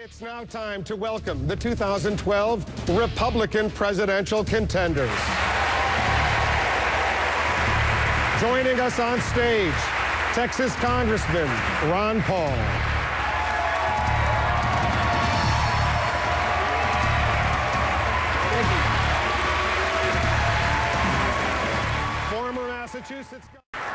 It's now time to welcome the 2012 Republican presidential contenders. Joining us on stage, Texas Congressman Ron Paul. Former Massachusetts.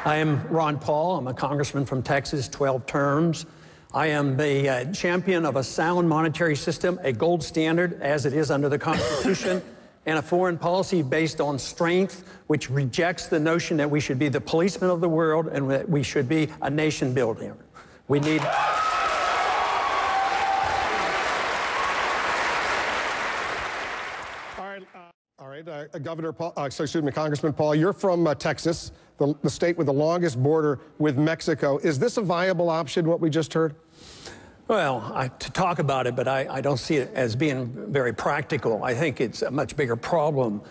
I am Ron Paul. I'm a congressman from Texas, 12 terms. I am the champion of a sound monetary system, a gold standard as it is under the Constitution, and a foreign policy based on strength, which rejects the notion that we should be the policemen of the world and that we should be a nation builder. We need... Governor Paul, Congressman Paul, you're from Texas, the state with the longest border with Mexico. Is this a viable option, what we just heard? Well, to talk about it, but I don't see it as being very practical. I think it's a much bigger problem.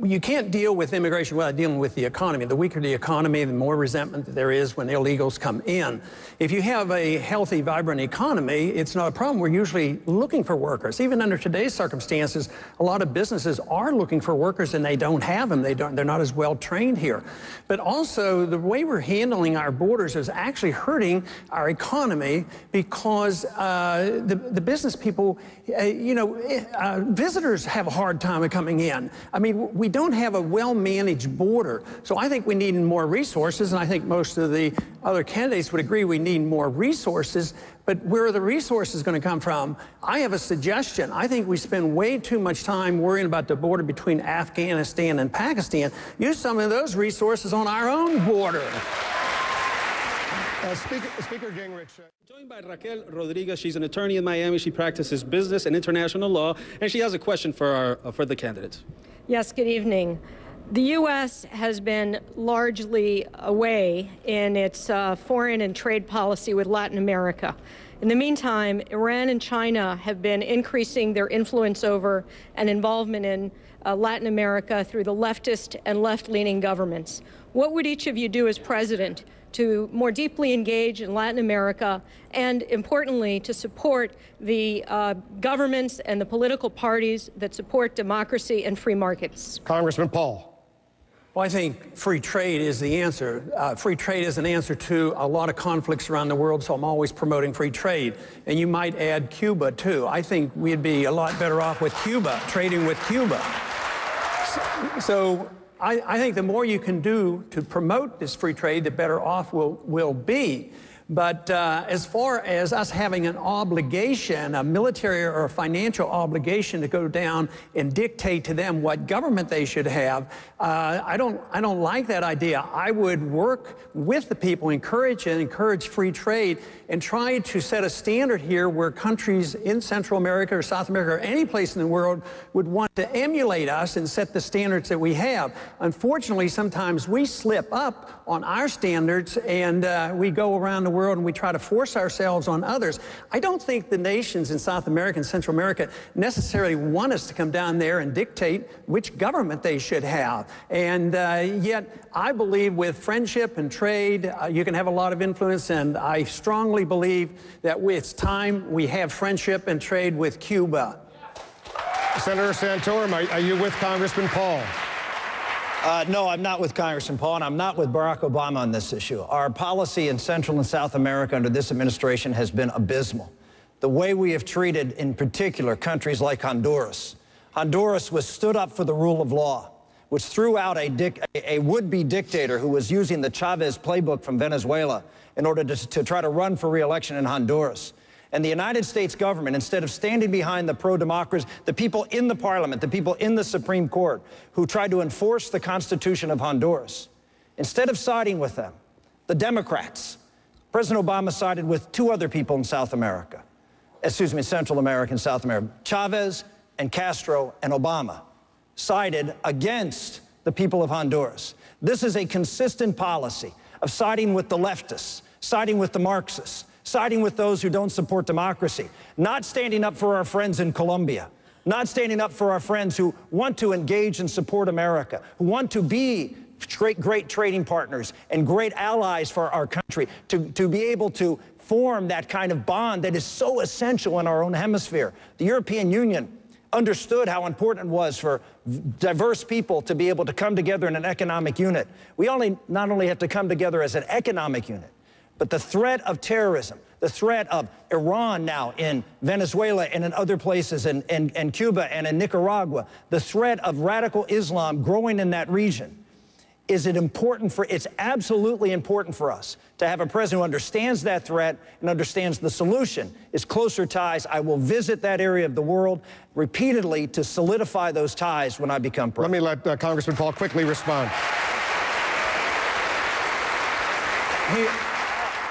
You can't deal with immigration without dealing with the economy. The weaker the economy, the more resentment that there is when illegals come in. If you have a healthy, vibrant economy, it's not a problem. We're usually looking for workers. Even under today's circumstances, a lot of businesses are looking for workers and they don't have them. They're not as well trained here. But also, the way we're handling our borders is actually hurting our economy because the business people, visitors have a hard time of coming in. I mean, we don't have a well-managed border. So I think we need more resources, and I think most of the other candidates would agree we need more resources, but where are the resources going to come from? I have a suggestion. I think we spend way too much time worrying about the border between Afghanistan and Pakistan. Use some of those resources on our own border. Speaker Gingrich. Joined by Raquel Rodriguez. She's an attorney in Miami. She practices business and international law, and she has a question for the candidates. Yes, good evening. The U.S. has been largely away in its foreign and trade policy with Latin America. In the meantime, Iran and China have been increasing their influence over and involvement in Latin America through the leftist and left-leaning governments. What would each of you do as president to more deeply engage in Latin America and, importantly, to support the governments and the political parties that support democracy and free markets? Congressman Paul. Well, I think free trade is the answer. Free trade is an answer to a lot of conflicts around the world, so I'm always promoting free trade. And you might add Cuba, too. I think we'd be a lot better off with Cuba, trading with Cuba. So I think the more you can do to promote this free trade, the better off we'll be. But as far as us having an obligation, a military or a financial obligation to go down and dictate to them what government they should have, I don't like that idea. I would work with the people, encourage free trade, and try to set a standard here where countries in Central America or South America or any place in the world would want to emulate us and set the standards that we have. Unfortunately, sometimes we slip up on our standards and we go around the world and we try to force ourselves on others. I don't think the nations in South America and Central America necessarily want us to come down there and dictate which government they should have. And yet, I believe with friendship and trade, you can have a lot of influence, and I strongly believe that it's time we have friendship and trade with Cuba. Senator Santorum, are you with Congressman Paul? No, I'm not with Congressman Paul, and I'm not with Barack Obama on this issue. Our policy in Central and South America under this administration has been abysmal. The way we have treated, in particular, countries like Honduras. Honduras was stood up for the rule of law, which threw out a would-be dictator who was using the Chavez playbook from Venezuela in order to try to run for re-election in Honduras. And the United States government, instead of standing behind the pro-democracy, the people in the parliament, the people in the Supreme Court who tried to enforce the Constitution of Honduras, instead of siding with them, the Democrats, President Obama sided with two other people in South America, Central America and South America, Chavez and Castro and Obama, sided against the people of Honduras. This is a consistent policy of siding with the leftists, siding with the Marxists, siding with those who don't support democracy, not standing up for our friends in Colombia, not standing up for our friends who want to engage and support America, who want to be great trading partners and great allies for our country to be able to form that kind of bond that is so essential in our own hemisphere. The European Union understood how important it was for diverse people to be able to come together in an economic unit. We not only have to come together as an economic unit, but the threat of terrorism, the threat of Iran now in Venezuela and in other places, in Cuba and in Nicaragua, the threat of radical Islam growing in that region. It's absolutely important for us to have a president who understands that threat and understands the solution is closer ties. I will visit that area of the world repeatedly to solidify those ties when I become president. Let me let Congressman Paul quickly respond.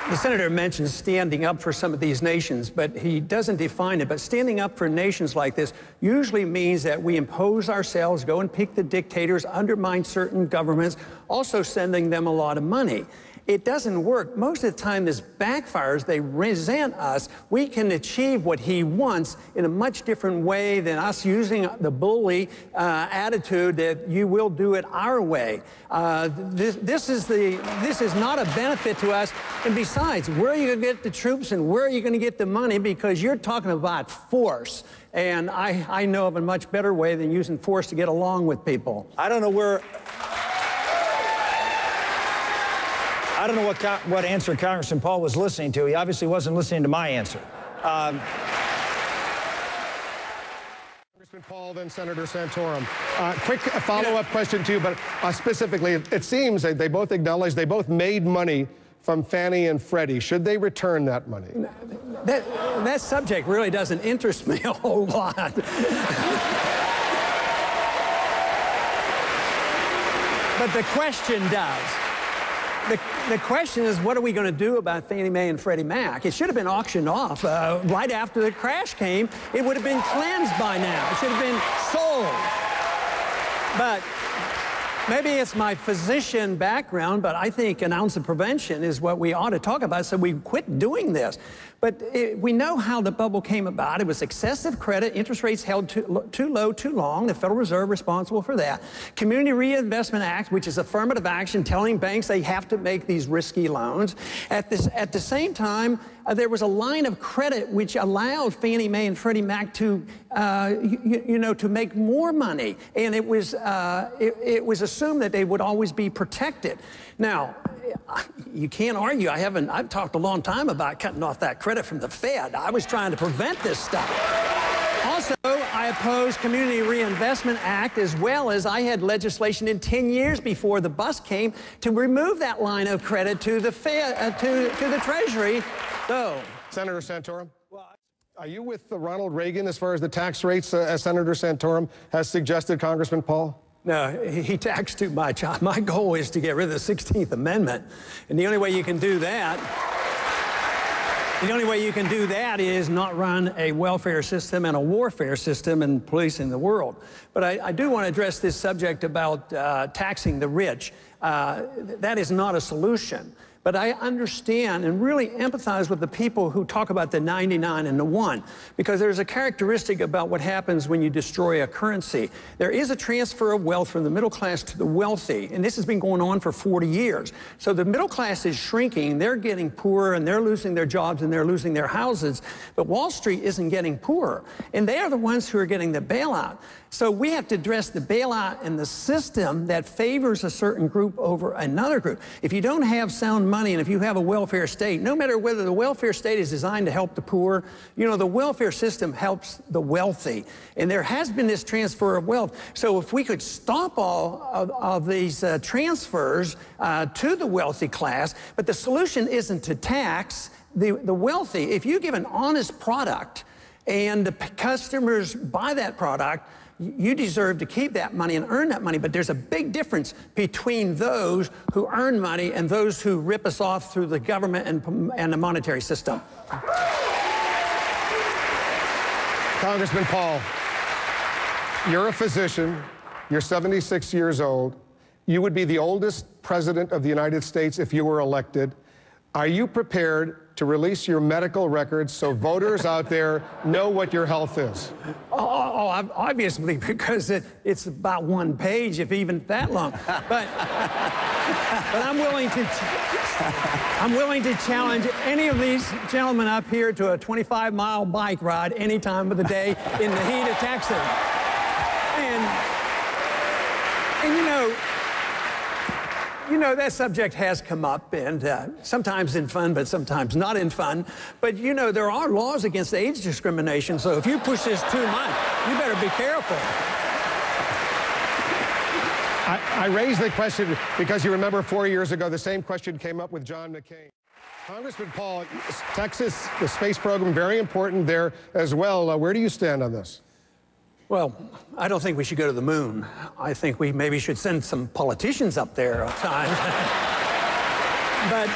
The senator mentions standing up for some of these nations, but he doesn't define it. But standing up for nations like this usually means that we impose ourselves, go and pick the dictators, undermine certain governments, also sending them a lot of money. It doesn't work. Most of the time this backfires. They resent us. We can achieve what he wants in a much different way than us using the bully attitude that you will do it our way. This is not a benefit to us. And besides, where are you going to get the troops and where are you going to get the money? Because you're talking about force. And I know of a much better way than using force to get along with people. I don't know what answer Congressman Paul was listening to. He obviously wasn't listening to my answer. Congressman Paul, then Senator Santorum. Quick follow-up question to you, but specifically, it seems that they both acknowledge they both made money from Fannie and Freddie. Should they return that money? That subject really doesn't interest me a whole lot. But the question does. The question is, what are we going to do about Fannie Mae and Freddie Mac? It should have been auctioned off right after the crash came. It would have been cleansed by now. It should have been sold. But maybe it's my physician background, but I think an ounce of prevention is what we ought to talk about, so we quit doing this. But we know how the bubble came about. It was excessive credit, interest rates held too low, too long, the Federal Reserve responsible for that. Community Reinvestment Act, which is affirmative action telling banks they have to make these risky loans. At the same time, there was a line of credit which allowed Fannie Mae and Freddie Mac to, to make more money. And it was assumed that they would always be protected. Now, you can't argue. I've talked a long time about cutting off that credit from the Fed. I was trying to prevent this stuff. Also, I oppose Community Reinvestment Act, as well as I had legislation in 10 years before the bus came to remove that line of credit to the Fed, to the Treasury. So, Senator Santorum, are you with Ronald Reagan as far as the tax rates, as Senator Santorum has suggested, Congressman Paul? No, he taxed too much. My goal is to get rid of the 16th Amendment. And the only way you can do that, is not run a welfare system and a warfare system and policing the world. But I do want to address this subject about taxing the rich. That is not a solution. But I understand and really empathize with the people who talk about the 99 and the 1, because there's a characteristic about what happens when you destroy a currency. There is a transfer of wealth from the middle class to the wealthy, and this has been going on for 40 years. So the middle class is shrinking, they're getting poorer, and they're losing their jobs, and they're losing their houses. But Wall Street isn't getting poorer, and they are the ones who are getting the bailout. So we have to address the bailout and the system that favors a certain group over another group. If you don't have sound money and if you have a welfare state, no matter whether the welfare state is designed to help the poor, the welfare system helps the wealthy. And there has been this transfer of wealth. So if we could stop all of these transfers to the wealthy class, but the solution isn't to tax the wealthy. If you give an honest product and the customers buy that product, you deserve to keep that money and earn that money, but there's a big difference between those who earn money and those who rip us off through the government and the monetary system. Congressman Paul, you're a physician, you're 76 years old, you would be the oldest president of the United States if you were elected. Are you prepared to release your medical records so voters out there know what your health is? Obviously, because it's about one page, if even that long. But I'm willing to challenge any of these gentlemen up here to a 25-mile bike ride any time of the day in the heat of Texas. And you know, that subject has come up, and sometimes in fun, but sometimes not in fun. But, you know, there are laws against age discrimination, so if you push this too much, you better be careful. I raised the question because you remember 4 years ago, the same question came up with John McCain. Congressman Paul, Texas, the space program, very important there as well. Where do you stand on this? Well, I don't think we should go to the moon. I think we maybe should send some politicians up there at times. But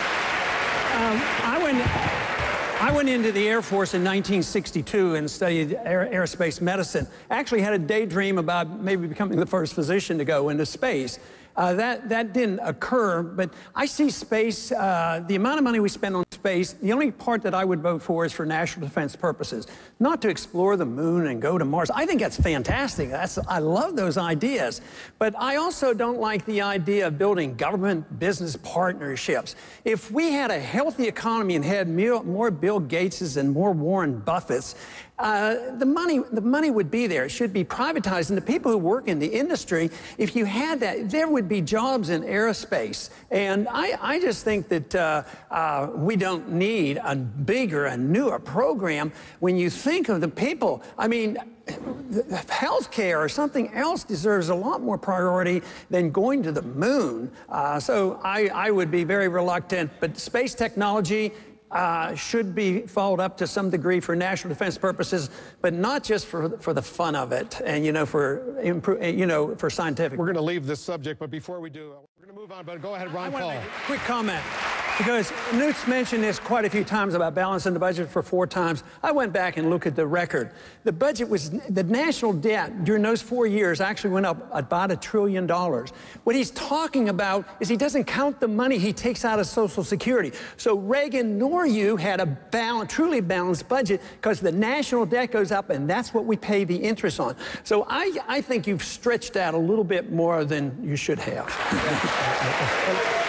I went into the Air Force in 1962 and studied aerospace medicine. Actually had a daydream about maybe becoming the first physician to go into space. That didn't occur, but I see space, the amount of money we spend on space, the only part that I would vote for is for national defense purposes, not to explore the moon and go to Mars. I think that's fantastic. I love those ideas. But I also don't like the idea of building government-business partnerships. If we had a healthy economy and had more Bill Gateses and more Warren Buffetts, the money would be there. It should be privatized. And the people who work in the industry, if you had that, there would be jobs in aerospace. And I just think that we don't need a bigger and newer program. When you think of the people, I mean, healthcare or something else deserves a lot more priority than going to the moon. So I would be very reluctant. But space technology should be followed up to some degree for national defense purposes, but not just for the fun of it and, for scientific. We're going to leave this subject, but before we do, we're going to move on, but go ahead, Ron Paul. I want to make a quick comment, because Newt's mentioned this quite a few times about balancing the budget for 4 times. I went back and looked at the record. The budget was, the national debt during those 4 years actually went up about $1 trillion. What he's talking about is he doesn't count the money he takes out of Social Security. So Reagan nor you had a truly balanced budget, because the national debt goes up, and that's what we pay the interest on. So I think you've stretched out a little bit more than you should have.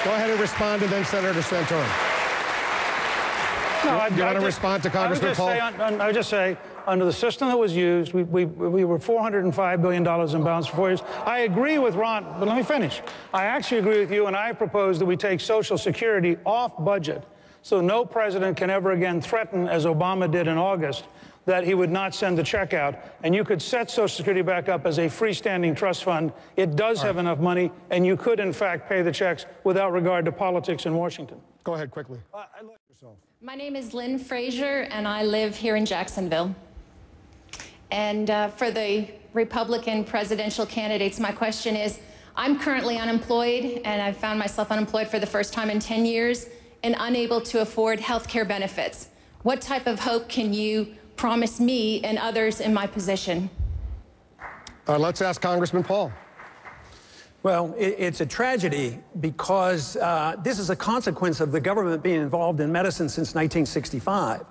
Go ahead and respond, and then Senator Santorum. No, you want to respond to Congressman Paul? I would just say, under the system that was used, we were $405 billion in balance for 4 years. I agree with Ron, but let me finish. I actually agree with you, and I propose that we take Social Security off budget, so no president can ever again threaten, as Obama did in August, that he would not send the check out. And you could set Social Security back up as a freestanding trust fund. It does have enough money, and you could, in fact, pay the checks without regard to politics in Washington. Go ahead, quickly. My name is Lynn Frazier, and I live here in Jacksonville. And for the Republican presidential candidates, my question is, I'm currently unemployed, and I've found myself unemployed for the first time in 10 years and unable to afford health care benefits. What type of hope can you promise me and others in my position? Let's ask Congressman Paul. Well, it's a tragedy, because this is a consequence of the government being involved in medicine since 1965.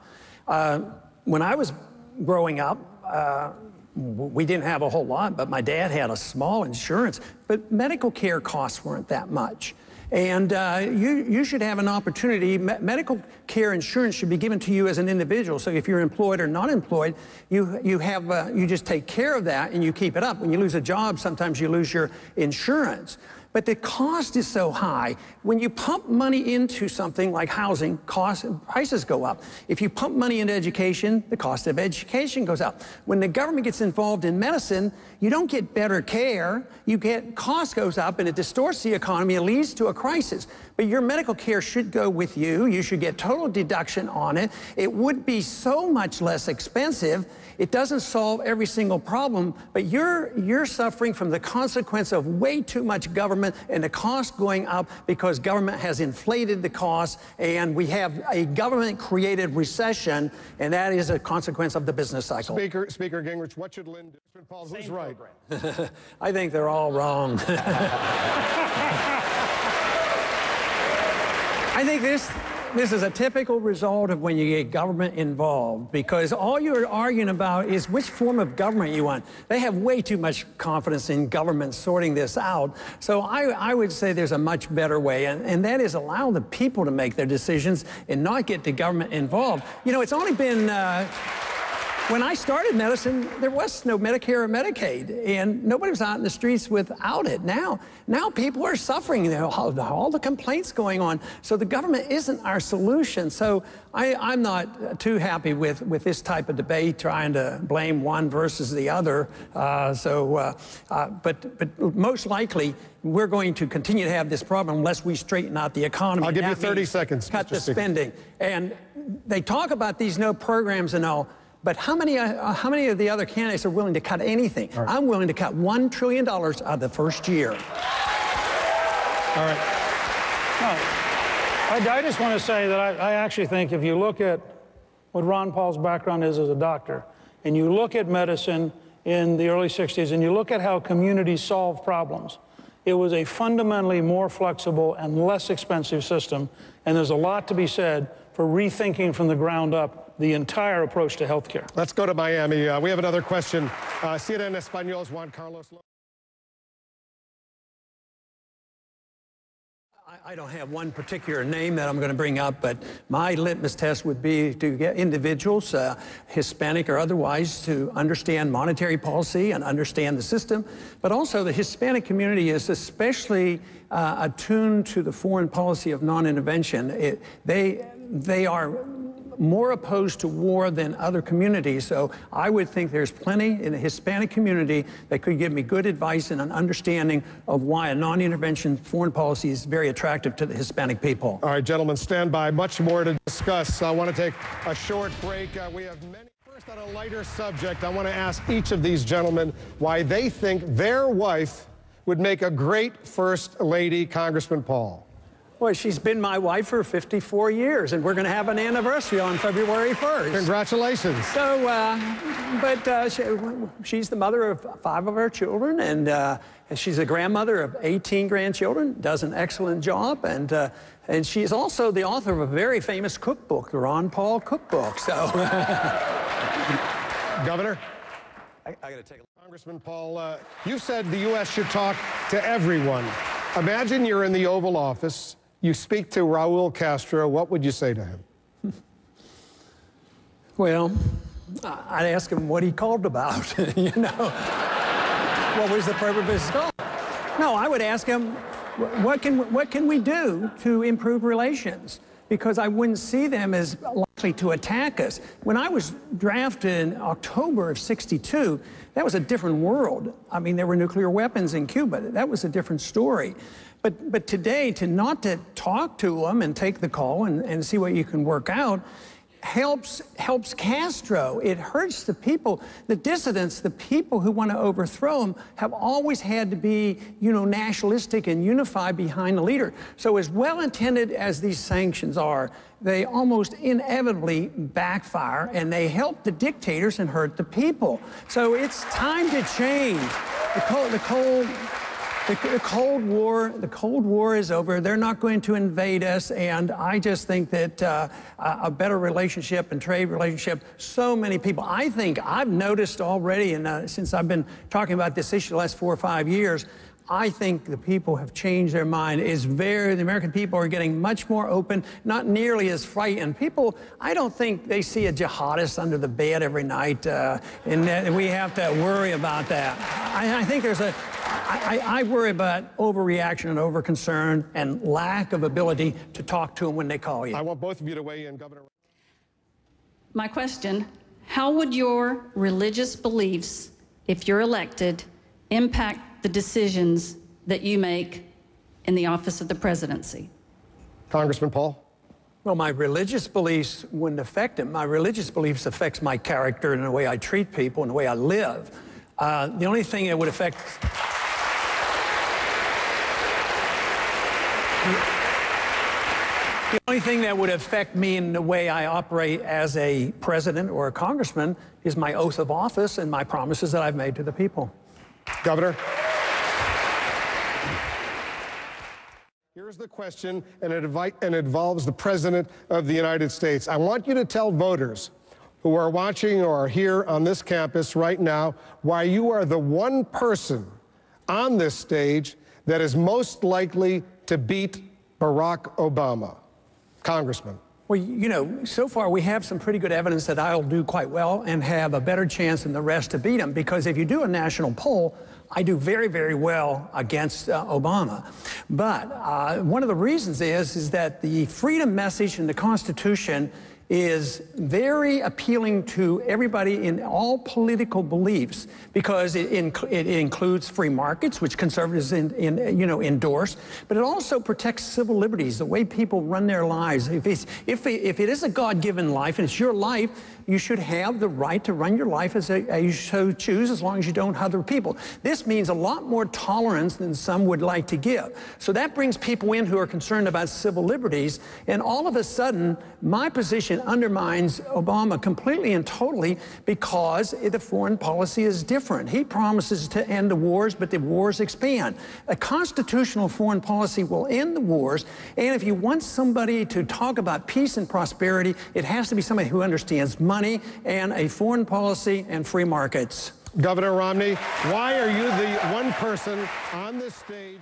When I was growing up, we didn't have a whole lot, but my dad had a small insurance, but medical care costs weren't that much. And you should have an opportunity. Medical care insurance should be given to you as an individual. So if you're employed or not employed, you just take care of that and you keep it up. When you lose a job, sometimes you lose your insurance. But the cost is so high. When you pump money into something like housing, costs and prices go up. If you pump money into education, the cost of education goes up. When the government gets involved in medicine, you don't get better care. You get cost goes up, and it distorts the economy. It leads to a crisis. But your medical care should go with you. You should get total deduction on it. It would be so much less expensive. It doesn't solve every single problem, but you're suffering from the consequence of way too much government and the cost going up because government has inflated the cost, and we have a government-created recession, and that is a consequence of the business cycle. Speaker Gingrich, what should Lynn do? Paul, who's right? I think they're all wrong. I think This is a typical result of when you get government involved, because all you're arguing about is which form of government you want. They have way too much confidence in government sorting this out. So I would say there's a much better way, and that is allow the people to make their decisions and not get the government involved. You know, it's only been... When I started medicine, there was no Medicare or Medicaid, and nobody was out in the streets without it. Now people are suffering. You know, all the complaints going on. So the government isn't our solution. So I'm not too happy with this type of debate, trying to blame one versus the other. But most likely, we're going to continue to have this problem unless we straighten out the economy. I'll give you 30 seconds. Cut the spending. And they talk about these no programs and all. But how many of the other candidates are willing to cut anything? Right. I'm willing to cut $1 trillion out of the first year. All right. No, I just want to say that I actually think if you look at what Ron Paul's background is as a doctor, and you look at medicine in the early 60s, and you look at how communities solve problems, it was a fundamentally more flexible and less expensive system, and there's a lot to be said for rethinking from the ground up the entire approach to health care. Let's go to Miami. We have another question. CNN Español's Juan Carlos. I don't have one particular name that I'm going to bring up, but my litmus test would be to get individuals, Hispanic or otherwise, to understand monetary policy and understand the system. But also the Hispanic community is especially attuned to the foreign policy of non-intervention. They are more opposed to war than other communities. So I would think there's plenty in the Hispanic community that could give me good advice and an understanding of why a non-intervention foreign policy is very attractive to the Hispanic people. All right, gentlemen, stand by. Much more to discuss. I want to take a short break. We have many. First, on a lighter subject, I want to ask each of these gentlemen why they think their wife would make a great first lady, Congressman Paul. Well, she's been my wife for 54 years, and we're going to have an anniversary on February 1st. Congratulations. So, she's the mother of 5 of our children, and she's a grandmother of 18 grandchildren, does an excellent job, and she's also the author of a very famous cookbook, the Ron Paul Cookbook. So, Governor? I got to take a look. Congressman Paul, you said the U.S. should talk to everyone. Imagine you're in the Oval Office. You speak to Raul Castro. What would you say to him? Well, I'd ask him what he called about, you know. What was the purpose of his call? No, I would ask him, what can we do to improve relations? Because I wouldn't see them as likely to attack us. When I was drafted in October of '62, that was a different world. I mean, there were nuclear weapons in Cuba. That was a different story. But today, not to talk to them and take the call and see what you can work out, helps Castro. It hurts the people, the dissidents, the people who want to overthrow him have always had to be, you know, nationalistic and unified behind the leader. So as well-intended as these sanctions are, they almost inevitably backfire, and they help the dictators and hurt the people. So it's time to change. The Cold War is over. They're not going to invade us, and I just think that a better relationship and trade relationship, so many people, I think I've noticed already, and since I've been talking about this issue the last 4 or 5 years, I think the people have changed their mind. The American people are getting much more open, not nearly as frightened. People, I don't think they see a jihadist under the bed every night, and we have to worry about that. I think there's I worry about overreaction and overconcern and lack of ability to talk to them when they call you. I want both of you to weigh in, Governor. My question, how would your religious beliefs, if you're elected, impact the decisions that you make in the office of the presidency? Congressman Paul? Well, my religious beliefs wouldn't affect them. My religious beliefs affects my character and the way I treat people and the way I live. The only thing that would affect... The only thing that would affect me in the way I operate as a president or a congressman is my oath of office and my promises that I've made to the people. Governor? Here's the question, and it involves the President of the United States. I want you to tell voters who are watching or are here on this campus right now why you are the one person on this stage that is most likely to beat Barack Obama. Congressman. Well, you know, so far we have some pretty good evidence that I'll do quite well and have a better chance than the rest to beat him, because if you do a national poll, I do very, very well against Obama. But one of the reasons is that the freedom message in the Constitution is very appealing to everybody in all political beliefs, because it includes free markets, which conservatives endorse, but it also protects civil liberties, the way people run their lives. If it is a God-given life and it's your life, you should have the right to run your life as you so choose, as long as you don't hurt other people. This means a lot more tolerance than some would like to give. So that brings people in who are concerned about civil liberties, and all of a sudden, my position undermines Obama completely and totally, because the foreign policy is different. He promises to end the wars, but the wars expand. A constitutional foreign policy will end the wars, and if you want somebody to talk about peace and prosperity, it has to be somebody who understands money and a foreign policy and free markets. Governor Romney, why are you the one person on this stage